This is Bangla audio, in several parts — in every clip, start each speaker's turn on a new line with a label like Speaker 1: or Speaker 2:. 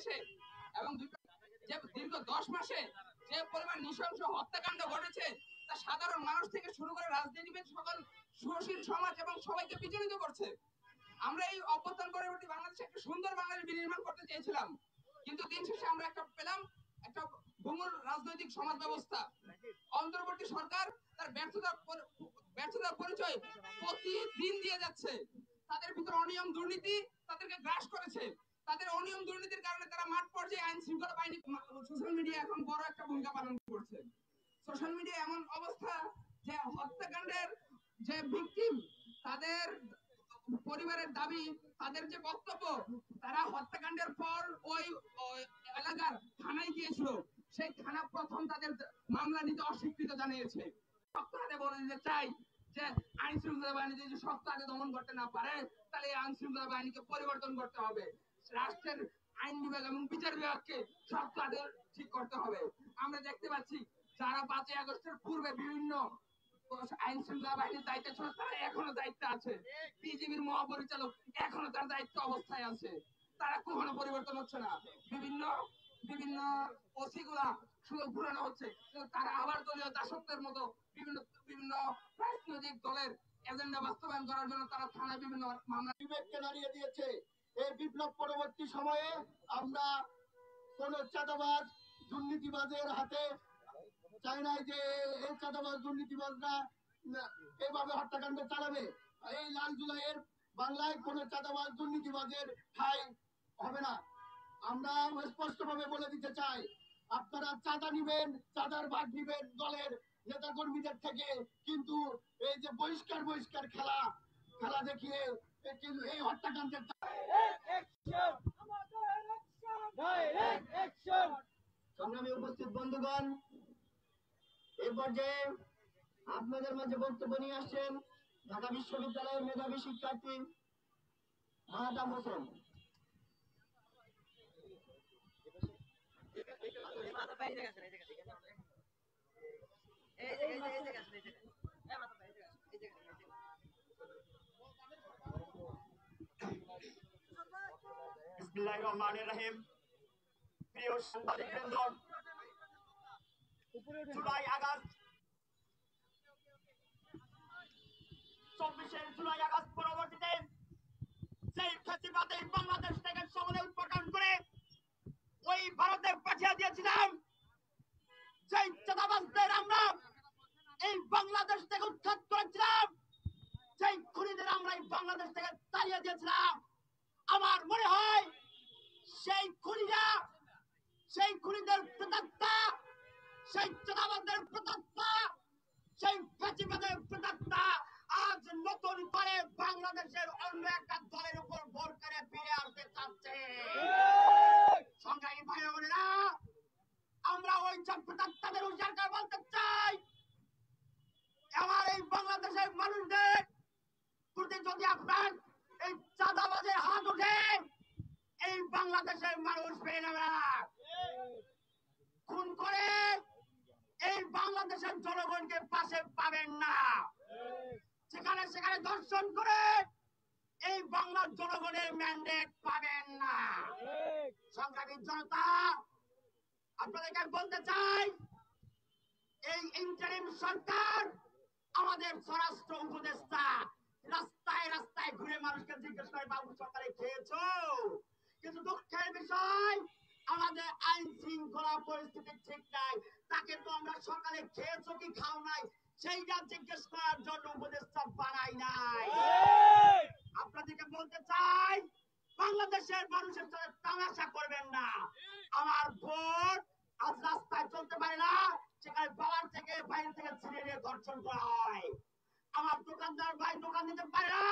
Speaker 1: বাংলাদেশে এবং যে দীর্ঘ 10 মাসে যে পরিমাণ নৃশংস হত্যাকাণ্ড ঘটেছে তা সাধারণ মানুষ থেকে শুরু করে রাজনীতিবিদ সকল সুশীল সমাজ এবং সবাইকে বিচলিত করছে। আমরা এই অভ্যুত্থান পরবর্তী বাংলাদেশে একটা সুন্দর বাংলাদেশ বিনির্মাণ করতে চেয়েছিলাম, কিন্তু দিন শেষে আমরা পেলাম একটা ভঙ্গুর রাজনৈতিক সমাজ ব্যবস্থা। অন্তর্বর্তী সরকার তার ব্যর্থতার পরিচয় প্রতিদিন দিয়ে যাচ্ছে। তাদের ভিতরে অনিয়ম দুর্নীতি তাদেরকে গ্রাস করেছে। তাদের অনিয়ম দুর্নীতির কারণে তারা মাঠ পর্যায়ে আইন শৃঙ্খলা বাহিনী, সোশ্যাল মিডিয়া এখন বড় একটা ভূমিকা পালন করছে। সোশ্যাল মিডিয়া এমন অবস্থা যে হত্যাকাণ্ডের যে ভিকটিম তাদের পরিবারের দাবি, তাদের যে বক্তব্য, তারা হত্যাকাণ্ডের পর ওই এলাকার থানায় গিয়েছিল, সেই থানা প্রথম তাদের মামলা নিতে অস্বীকৃতি জানিয়েছে। শক্ত হাতে বলে দিতে চাই যে আইন শৃঙ্খলা বাহিনী যদি শক্ত হাতে দমন করতে না পারে তাহলে এই আইন শৃঙ্খলা বাহিনীকে পরিবর্তন করতে হবে। রাষ্ট্রের আইন বিভাগ এবং বিচার বিভাগকে শক্ত হাতে ঠিক করতে হবে। আমরা দেখতে পাচ্ছি যারা 5ই আগস্টের পূর্বে বিভিন্ন আইন শৃঙ্খলা বাহিনীর দায়িত্ব ছিল তারা এখনো দায়িত্ব আছে। বিজিবির মহাপরিচালক এখনো তার দায়িত্ব অবস্থায় আছে, তারা কখনো পরিবর্তন হচ্ছে না। বিভিন্ন ওসি গুলা শুধু ঘুরানো হচ্ছে, তারা আবার দলীয় দাসত্বের মতো বিভিন্ন রাজনৈতিক দলের এজেন্ডা বাস্তবায়ন করার জন্য তারা থানায় বিভিন্ন মামলা
Speaker 2: বিবেককে নাড়িয়ে দিয়েছে। এই বিপ্লব পরবর্তী সময়ে আমরা কোন চাঁদাবাজ দুর্নীতিবাজের হাতে চাই নাই যে এই চাঁদাবাজ দুর্নীতিবাজরা এইভাবে হত্যাকাণ্ড চালাবে। এই লাল জুলাইয়ের বাংলায় কোন চাঁদাবাজ দুর্নীতিবাজের ঠাঁই হবে না। আমরা স্পষ্টভাবে বলে দিতে চাই, আপনারা চাঁদা নিবেন, চাঁদার ভাগ নিবেন দলের নেতা কর্মীদের থেকে, কিন্তু এই যে বহিষ্কার খেলা দেখিয়ে এই হত্যাকাণ্ডের সংগ্রামী উপস্থিত বন্ধুগণ, এই পর্যায়ে আপনাদের মাঝে বক্তব্য নিয়ে আসছেন ঢাকা বিশ্ববিদ্যালয়ের মেধাবী শিক্ষার্থী মাহাতাম হোসেন। বিসমিল্লাহির রহমানির রহিম। প্রিয় সাংবাদিকবৃন্দ, জুলাই আগস্ট 24 জুলাই আগস্ট পরবর্তীতে সেই ফ্যাসিবাদী বাংলাদেশ থেকে সমলে উৎপাদন করে ওই ভারতে পাঠিয়ে দিয়েছিলাম, সেই চাঁদাবাজদের আমরা এই বাংলাদেশ থেকে উৎখাত করেছিলাম, সেই খুনিদের আমরা এই বাংলাদেশ থেকে তাড়িয়ে দিয়েছিলাম। আমার মনে হয় সেই খুনিদের প্রেতাত্মা, সেই চাঁদাবাজদের প্রেতাত্মা, সেই ফ্যাসিবাদের প্রেতাত্মা আজ নতুন করে বাংলাদেশের অন্য একটা দলের উপর ভর করে ফিরে আসতে চাচ্ছে। সংগ্রামী ভাই বোনেরা, আমরা ওই সব প্রেতাত্মাদের উজাড় বলতে চাই, আমার এই বাংলাদেশের মানুষদের প্রতি যদি আপনার এই চাঁদাবাজের হাত ওঠে, এই বাংলাদেশের মানুষ পেয়ে নেবে না। খুন করে এই বাংলাদেশের জনগণকে পাশে পাবেন না, সেখানে দর্শন করে এই বাংলার জনগণের ম্যান্ডেট পাবেন না। সংগ্রামী জনতা, আপনাদেরকে বলতে চাই, এই ইন্টারিম সরকার আমাদের স্বরাষ্ট্র উপদেষ্টা রাস্তায় রাস্তায় ঘুরে মানুষকে জিজ্ঞেস করে বাবু সরকারে খেয়েছো, কিন্তু দুঃখের বিষয় আমাদের আইন শৃঙ্খলা পরিস্থিতি ঠিক নাই, তাকে তো আমরা সকালে খেয়েছো কি খাও নাই সেইটা জিজ্ঞেস করার জন্য উপদেষ্টা বানাই নাই। আপনাদেরকে বলতে চাই, বাংলাদেশের মানুষের সাথে তামাশা করবেন না। আমার ভোট আজ রাস্তায় চলতে পারে না, সেখানে বাবার থেকে বাইরে থেকে ছিঁড়ে নিয়ে ধর্ষণ করা হয়। আমার দোকানদার ভাই দোকান দিতে পারে না,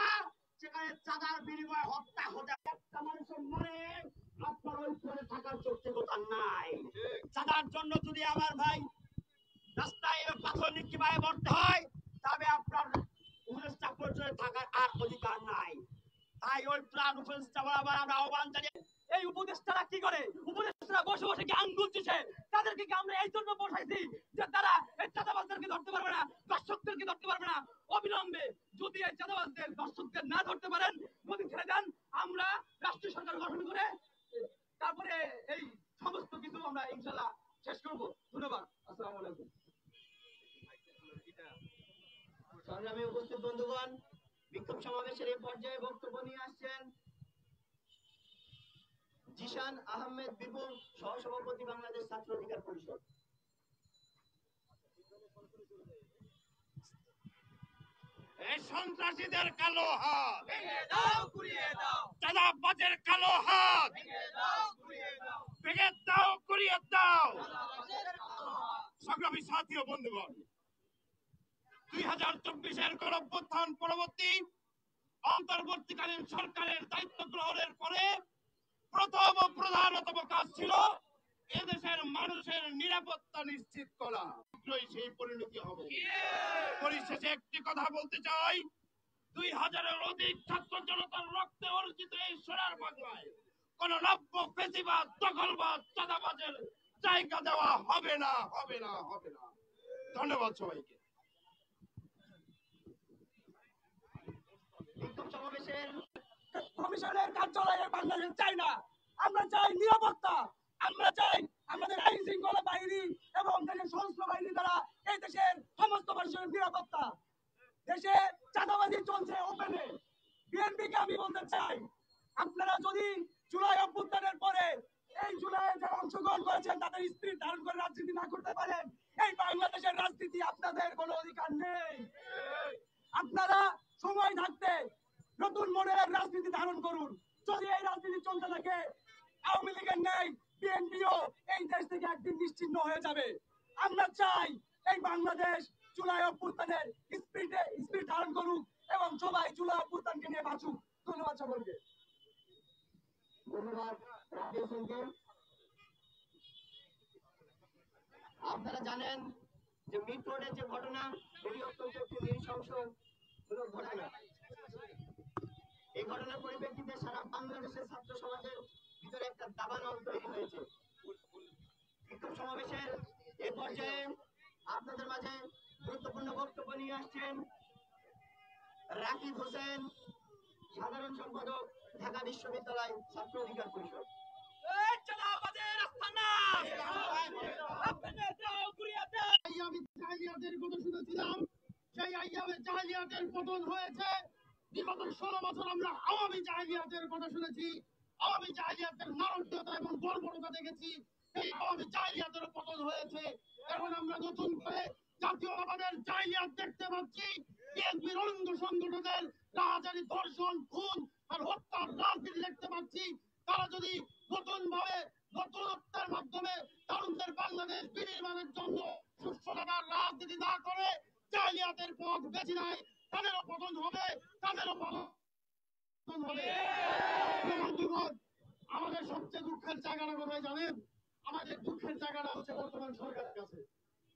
Speaker 2: সেখানে চাঁদার বিনিময়ে হত্যা হতে একটা মানুষের মনে আপনার ওই পরে থাকার যৌক্তিকতা নাই। চাঁদার জন্য যদি আমার ভাই রাস্তায় পাথর নিক্ষেপে মরতে হয়, তবে আপনার উপদেষ্টা পর্যায়ে থাকার আর অধিকার নাই। তাই ওই প্রাণ উপদেষ্টা বরাবর আমরা আহ্বান জানিয়ে,
Speaker 3: এই উপদেষ্টারা কি করে? উপদেষ্টারা বসে বসে কি আঙ্গুল চুষে? তাদেরকে কি আমরা এই জন্য বসাইছি যে তারা এই চাঁদাবাজদেরকে ধরতে পারবে না, দর্শকদেরকে ধরতে পারবে না? অবিলম্বে যদি এই চাঁদাবাজদের দর্শকদের না ধরতে পারেন, যদি ছেড়ে দেন, আমরা রাষ্ট্রীয় সরকার গঠন করে তারপরে ইনশাআল্লাহ শেষ করব। ধন্যবাদ। আসসালামু আলাইকুম।
Speaker 2: সংগ্রামী উপস্থিত বন্ধুগণ, বিক্ষোভ সমাবেশের এই পর্যায়ে বক্তব্য নিয়ে আসছেন জিশান আহমেদ বিপুল, সহসভাপতি, বাংলাদেশ ছাত্র অধিকার পরিষদ।
Speaker 4: এই সন্ত্রাসীদের কালো হাত
Speaker 3: ভেঙে দাও, গুড়িয়ে দাও,
Speaker 4: চাঁদাবাজের কালো হাত
Speaker 3: ভেঙে দাও, গুড়িয়ে দাও,
Speaker 4: ভেঙে দাও, গুড়িয়ে দাও।
Speaker 3: চাঁদাবাজের কালো হাত।
Speaker 4: সংগ্রামী সাথী ও বন্ধুগণ, 2024-এর গণঅভ্যুত্থান পরবর্তী অন্তর্বর্তীকালীন সরকারের দায়িত্ব গ্রহণের পরে প্রথম ও প্রধানতম কাজ ছিল এদেশের মানুষের নিরাপত্তা নিশ্চিত করা। শীঘ্রই সেই পরিণতি হবে। পরিশেষে একটি কথা বলতে চাই, 2000-এর অধিক ছাত্র জনতার রক্তে অর্জিত এই সোনার বাংলায় কোন নব্য ফেসিবাদ, দখলবাদ, চাঁদাবাজের জায়গা দেওয়া হবে না, হবে না, হবে না। ধন্যবাদ সবাইকে।
Speaker 2: বিক্ষোভ সমাবেশের
Speaker 3: কমিশনের কার্যালয়ে বাংলাদেশ চাই না। আমরা চাই নিরাপত্তা। আমরা চাই আমাদের আইন শৃঙ্খলা বাহিনী এবং দেশের সশস্ত্র বাহিনী দ্বারা এই দেশের সমস্ত মানুষের নিরাপত্তা। দেশে চাঁদাবাজি চলছে ওপেনে। বিএনপিকে আমি বলতে চাই, আপনারা যদি জুলাই অভ্যুত্থানের পরে এই জুলাইয়ে যারা অংশগ্রহণ করেছেন তাদের স্ত্রী ধারণ করে রাজনীতি না করতে পারেন, এই বাংলাদেশের রাজনীতি আপনাদের কোনো অধিকার নেই। আপনারা সময় থাকতে নতুন মডেলের রাজনীতি ধারণ করুন। যদি এই রাজনীতি চলতে থাকে, আওয়ামী লীগের নেই বিএনপিও এই দেশ থেকে একদিন নিশ্চিহ্ন হয়ে যাবে। আমরা চাই এই বাংলাদেশ জুলাই অভ্যুত্থানের স্পিরিট ধারণ করুক এবং সবাই জুলাই অভ্যুত্থানকে নিয়ে বাঁচুক। ধন্যবাদ সকলকে।
Speaker 2: ধন্যবাদ রাজীব সিংকে। আপনারা জানেন যে মিড রোডের যে ঘটনা, এটি অত্যন্ত একটি নৃশংসমূলক ঘটনা। এই ঘটনার পরিপ্রেক্ষিতে সারা বাংলাদেশের ছাত্র সমাজের ভিতরে একটা দাবানল তৈরি হয়েছে। বিক্ষোভ সমাবেশের এই পর্যায়ে আপনাদের মাঝে গুরুত্বপূর্ণ বক্তব্য নিয়ে আসছেন রাকিব হোসেন, সাধারণ সম্পাদক, ঢাকা বিশ্ববিদ্যালয় ছাত্র অধিকার পরিষদ।
Speaker 3: এই চাঁদাবাজের আস্তানা ভেঙে দাও, গুড়িয়ে দাও।
Speaker 4: আইয়ামী জাহিলিয়াতের কথা শুনেছিলাম, সেই আইয়ামী জাহিলিয়াতের পতন হয়েছে। বিগত 16 বছর আমরা আওয়ামী জাহিলিয়াতের কথা শুনেছি, আওয়ামী জাহিলিয়াতের নারকীয়তা এবং বর্বরতা দেখেছি। এই আওয়ামী জাহিলিয়াতের পতন হয়েছে। এখন আমরা নতুন করে জাতীয়তাবাদের জাহিলিয়াত দেখতে পাচ্ছি। বিএনপির অঙ্গ সংগঠনের রাজারি, ধর্ষণ, খুন আর হত্যার রাজনীতি দেখতে পাচ্ছি। তারা যদি নতুন ভাবে নতুনত্বের মাধ্যমে তরুণদের বাংলাদেশ বিনির্মাণের জন্য সুস্থতার রাজনীতি না করে জাহিলিয়াতের পথ বেছে নেয়, তাদেরও পতন হবে, তাদেরও পতন হবে। বন্ধুগণ, আমাদের সবচেয়ে দুঃখের জায়গাটা কোথায় জানেন? আমাদের দুঃখের জায়গাটা হচ্ছে বর্তমান সরকারের কাছে।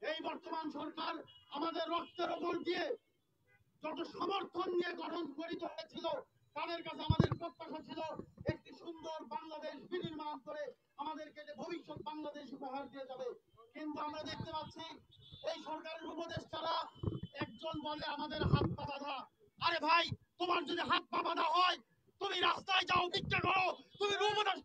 Speaker 4: এই বর্তমান সরকার আমাদের রক্তের ওপর দিয়ে যত সমর্থন নিয়ে গঠিত হয়েছিল, তাদের কাছে আমাদের প্রত্যাশা ছিল একটি সুন্দর বাংলাদেশ বিনির্মাণ করে আমাদেরকে যে ভবিষ্যৎ বাংলাদেশ উপহার দিয়ে যাবে। কিন্তু আমরা দেখতে পাচ্ছি এই সরকারের উপদেষ্টারা একজন বলে আমাদের হাত পা বাঁধা। আরে ভাই, তোমার যদি হাত পা বাঁধা হয়, তুমি রাস্তায় যাও, ভিক্ষা করো, তুমি উপদেষ্টা